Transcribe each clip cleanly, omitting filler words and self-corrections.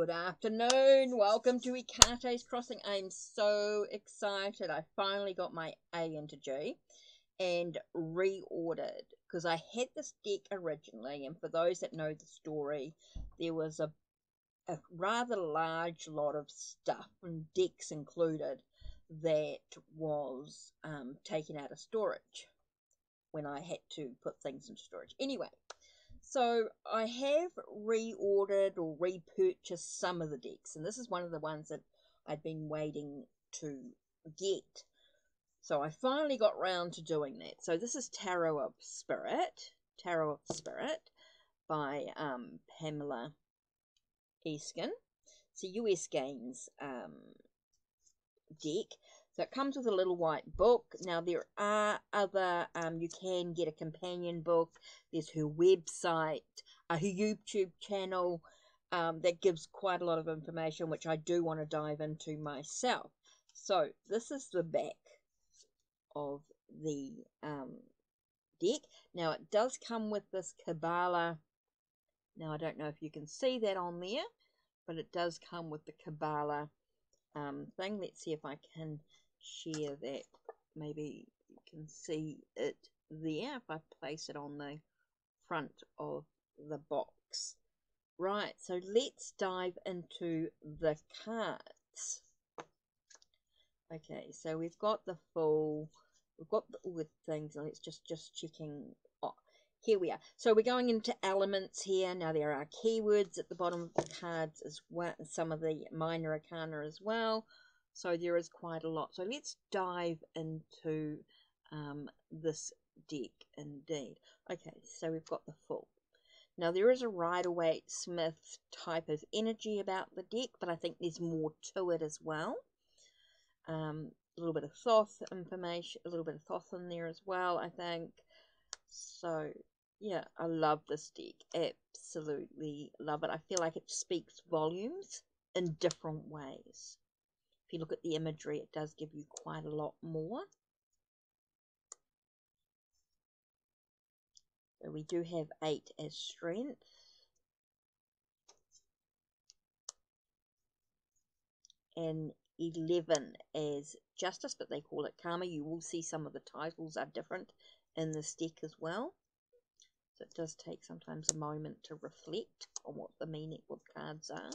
Good afternoon. Welcome to Ikate's Crossing. I'm so excited. I finally got my A into G and reordered because I had this deck originally, and for those that know the story, there was a rather large lot of stuff and decks included that was taken out of storage when I had to put things into storage. Anyway, so I have reordered or repurchased some of the decks, and this is one of the ones that I'd been waiting to get. So I finally got round to doing that. So this is Tarot of Spirit by Pamela Eskin. It's a US Games deck. So it comes with a little white book. Now there are other, you can get a companion book. There's her website, her YouTube channel that gives quite a lot of information, which I do want to dive into myself. So this is the back of the deck. Now it does come with this Kabbalah. Now I don't know if you can see that on there, but it does come with the Kabbalah thing. Let's see if I can share that. Maybe you can see it there if I place it on the front of the box. Right, so let's dive into the cards. Okay, so we've got the full, we've got all the things. Let's just checking. Oh, here we are. So we're going into elements here. Now there are keywords at the bottom of the cards as well, some of the minor arcana as well. So there is quite a lot. So let's dive into this deck indeed. Okay, so we've got the full. Now there is a Rider-Waite-Smith type of energy about the deck, but I think there's more to it as well. A little bit of Thoth information, a little bit of Thoth in there as well, I think. So yeah, I love this deck. Absolutely love it. I feel like it speaks volumes in different ways. If you look at the imagery, it does give you quite a lot more. So we do have 8 as strength. And 11 as justice, but they call it karma. You will see some of the titles are different in this deck as well. So it does take sometimes a moment to reflect on what the meaning of cards are.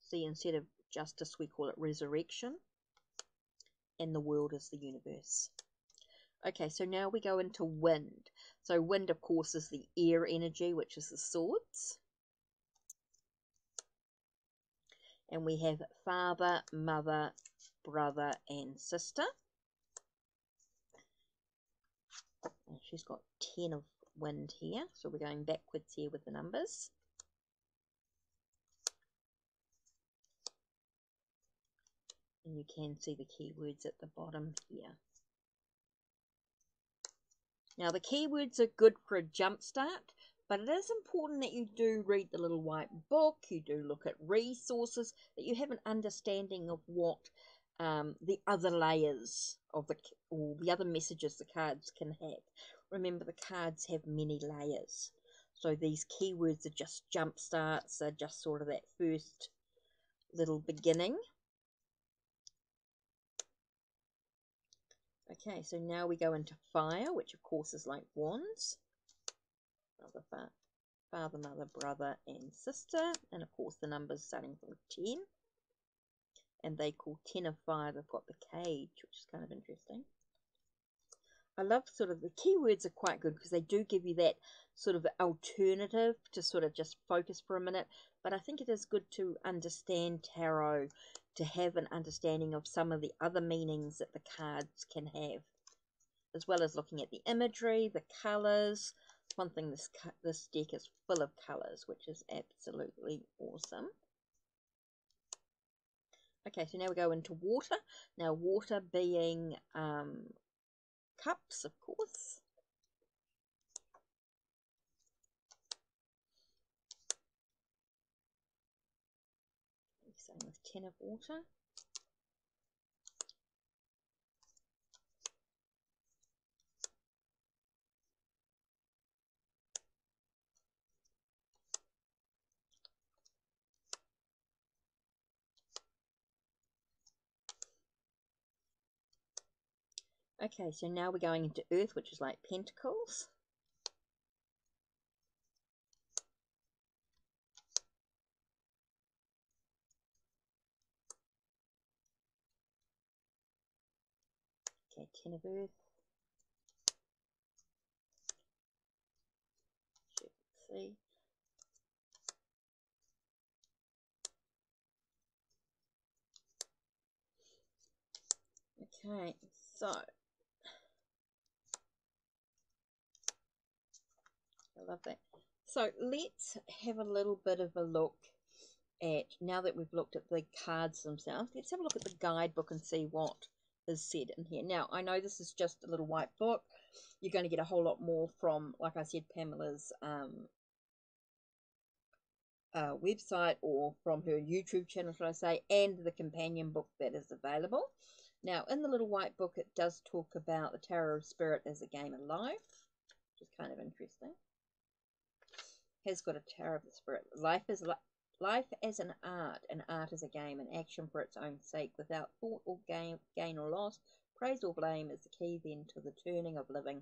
See, instead of justice, we call it resurrection. And the world is the universe. Okay, so now we go into wind. So wind, of course, is the air energy, which is the swords. And we have father, mother, brother, and sister. And she's got 10 of wind here. So we're going backwards here with the numbers. And you can see the keywords at the bottom here. Now the keywords are good for a jump start, but it is important that you do read the little white book, you do look at resources, that you have an understanding of what the other layers of or the other messages the cards can have. Remember, the cards have many layers. So these keywords are just jump starts, are just sort of that first little beginning. Okay, so now we go into fire, which of course is like wands. Father, mother, brother, and sister. And of course the numbers starting from 10. And they call 10 of fire. They've got the cage, which is kind of interesting. I love sort of the keywords are quite good because they do give you that sort of alternative to sort of just focus for a minute. But I think it is good to understand tarot, to have an understanding of some of the other meanings that the cards can have, as well as looking at the imagery, the colours. One thing, this deck is full of colours, which is absolutely awesome. Okay, so now we go into water. Now water being cups, of course. Same with 10 of water. Okay, so now we're going into Earth, which is like Pentacles. Okay, Ten of Earth. See. Okay, so I love that. So let's have a little bit of a look at, now that we've looked at the cards themselves, let's have a look at the guidebook and see what is said in here. Now, I know this is just a little white book. You're going to get a whole lot more from, like I said, Pamela's website, or from her YouTube channel, should I say, and the companion book that is available. Now, in the little white book, it does talk about the Tarot of Spirit as a game of life, which is kind of interesting. Has got a Tarot of the Spirit. Life as an art, and art as a game, an action for its own sake, without thought or gain or loss. Praise or blame is the key then to the turning of living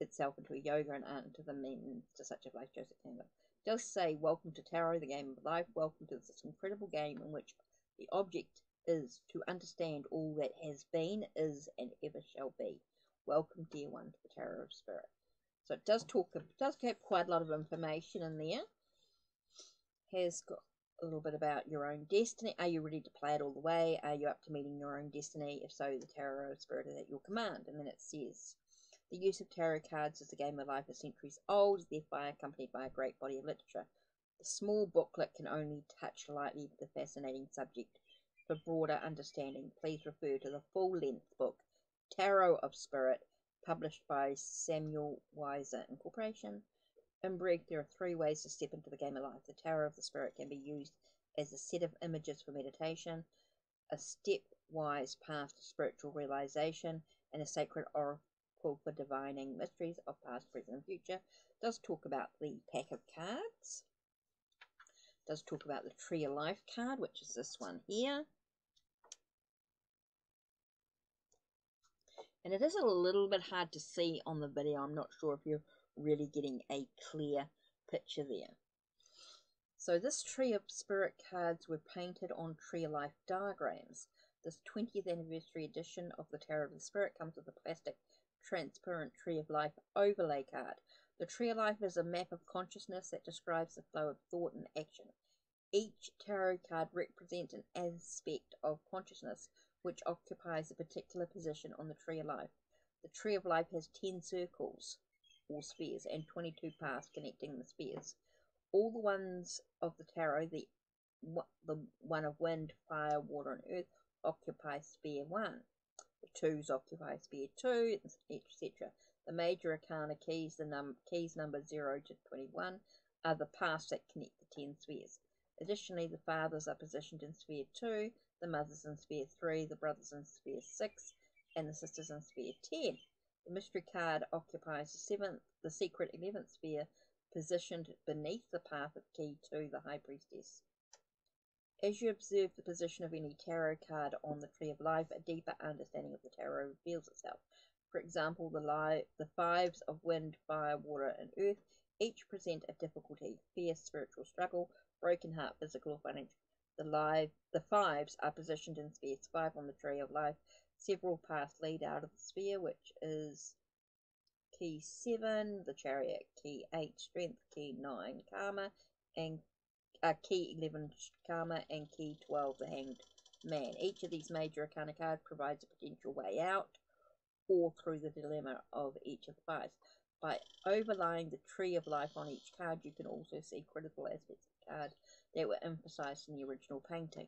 itself into a yoga and art, into the means to such a life. Joseph Campbell does say, welcome to Tarot, the game of life. Welcome to this incredible game in which the object is to understand all that has been, is, and ever shall be. Welcome, dear one, to the Tarot of Spirit. So it does have quite a lot of information in there. Has got a little bit about your own destiny. Are you ready to play it all the way? Are you up to meeting your own destiny? If so, the Tarot of Spirit is at your command. And then it says, the use of tarot cards as a game of life is centuries old, therefore accompanied by a great body of literature. The small booklet can only touch lightly the fascinating subject. For broader understanding, please refer to the full-length book, Tarot of Spirit, published by Samuel Weiser Incorporation. In brief, there are 3 ways to step into the game of life. The Tarot of the Spirit can be used as a set of images for meditation, a stepwise path to spiritual realization, and a sacred oracle for divining mysteries of past, present, and future. It does talk about the pack of cards. It does talk about the Tree of Life card, which is this one here. And it is a little bit hard to see on the video. I'm not sure if you're really getting a clear picture there. So this Tree of Spirit cards were painted on Tree of Life diagrams. This 20th anniversary edition of the Tarot of the Spirit comes with a plastic transparent Tree of Life overlay card. The Tree of Life is a map of consciousness that describes the flow of thought and action. Each tarot card represents an aspect of consciousness which occupies a particular position on the Tree of Life. The Tree of Life has 10 circles, or spheres, and 22 paths connecting the spheres. All the ones of the tarot, the one of wind, fire, water, and earth, occupy sphere 1. The 2s occupy sphere 2, etc. The major arcana keys, keys number 0 to 21, are the paths that connect the 10 spheres. Additionally, the fathers are positioned in sphere 2, the mothers in sphere 3, the brothers in sphere 6, and the sisters in sphere 10. The mystery card occupies the secret 11th sphere, positioned beneath the path of key 2, the High Priestess. As you observe the position of any tarot card on the Tree of Life, a deeper understanding of the tarot reveals itself. For example, the 5s of wind, fire, water, and earth each present a difficulty, fear, spiritual struggle, broken heart, physical or financial. The 5s are positioned in spheres 5 on the Tree of Life. Several paths lead out of the sphere, which is key 7, the Chariot, key 8, strength, key 9, karma, and key 11, karma, and key 12, the Hanged Man. Each of these major arcana cards provides a potential way out, or through the dilemma of each of the 5s. By overlaying the Tree of Life on each card, you can also see critical aspects of the card that were emphasized in the original painting.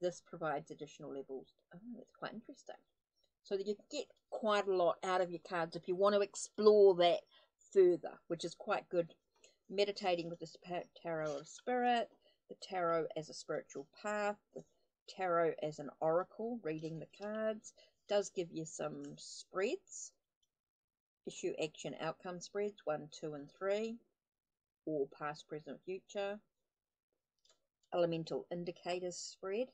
This provides additional levels. Oh, that's quite interesting. So that you can get quite a lot out of your cards if you want to explore that further, which is quite good. Meditating with the Tarot of Spirit, the Tarot as a spiritual path, the Tarot as an oracle, reading the cards, does give you some spreads. Issue, action, outcome spreads, 1, 2, and 3, or past, present, future. Elemental indicators spread.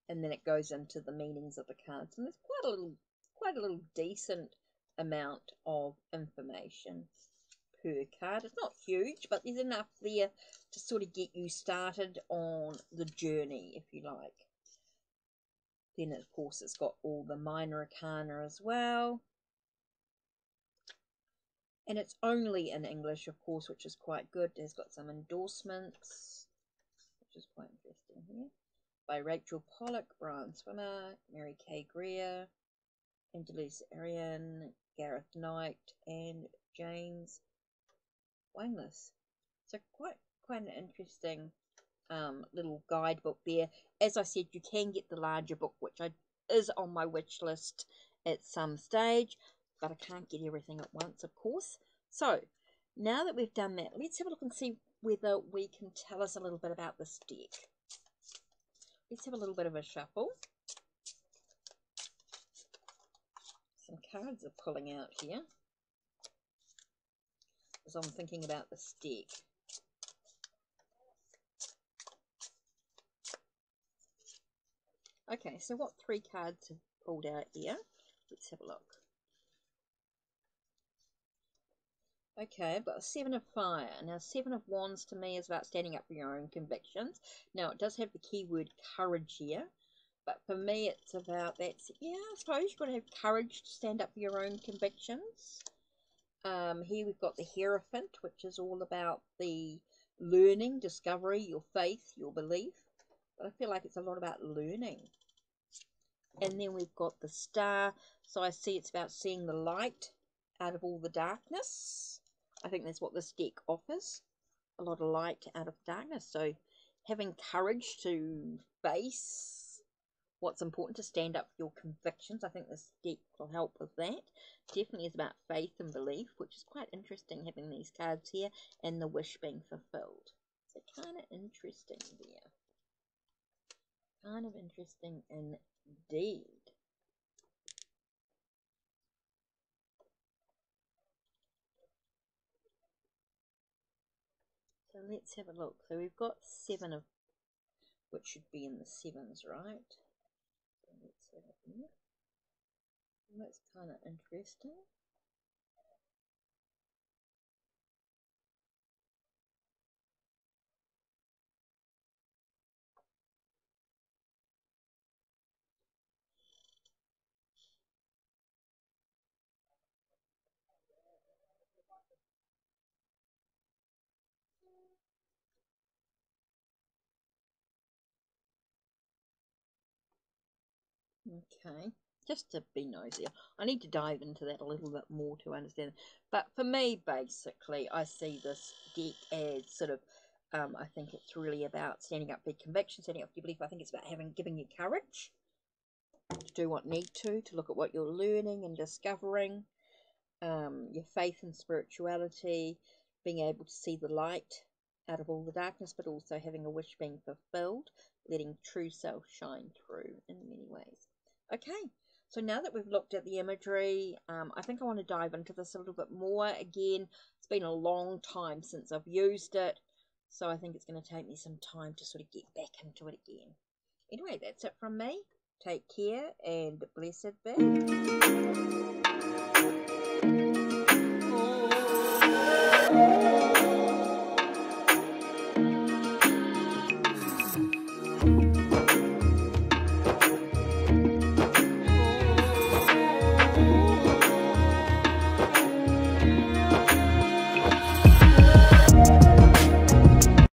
and then it goes into the meanings of the cards, and there's quite a little decent amount of information per card. It's not huge, but there's enough there to sort of get you started on the journey, if you like. Then, of course, it's got all the minor arcana as well. And it's only in English, of course, which is quite good. It's got some endorsements, which is quite interesting here. By Rachel Pollock, Brian Swimmer, Mary Kay Greer, Angelise Arian, Gareth Knight, and James Wangless. So quite an interesting little guidebook there. As I said, you can get the larger book, which is on my wish list at some stage, but I can't get everything at once, of course. So now that we've done that, let's have a look and see whether we can tell us a little bit about this deck. Let's have a little bit of a shuffle. Some cards are pulling out here as I'm thinking about this deck. Okay, so what 3 cards have pulled out here? Let's have a look. Okay, I've got a 7 of Fire. Now, 7 of Wands to me is about standing up for your own convictions. Now, it does have the keyword courage here, but for me, it's about that. Yeah, I suppose you've got to have courage to stand up for your own convictions. Here we've got the Hierophant, which is all about the learning, discovery, your faith, your belief. But I feel like it's a lot about learning. And then we've got the Star. So I see it's about seeing the light out of all the darkness. I think that's what this deck offers. A lot of light out of darkness. So having courage to face what's important, to stand up for your convictions. I think this deck will help with that. Definitely is about faith and belief, which is quite interesting having these cards here. And the wish being fulfilled. So kind of interesting there. Kind of interesting indeed. So let's have a look. So we've got 7 of, which should be in the 7s, right? So let's have a look. And that's kind of interesting. Okay, just to be nosy. I need to dive into that a little bit more to understand. But for me, basically, I see this deck as sort of, I think it's really about standing up for your conviction, standing up for your belief. I think it's about giving you courage to do what need to look at what you're learning and discovering, your faith and spirituality, being able to see the light out of all the darkness, but also having a wish being fulfilled, letting true self shine through in many ways. Okay, so now that we've looked at the imagery, I think I want to dive into this a little bit more. Again, it's been a long time since I've used it, so I think it's going to take me some time to sort of get back into it again. Anyway, that's it from me. Take care and blessed be.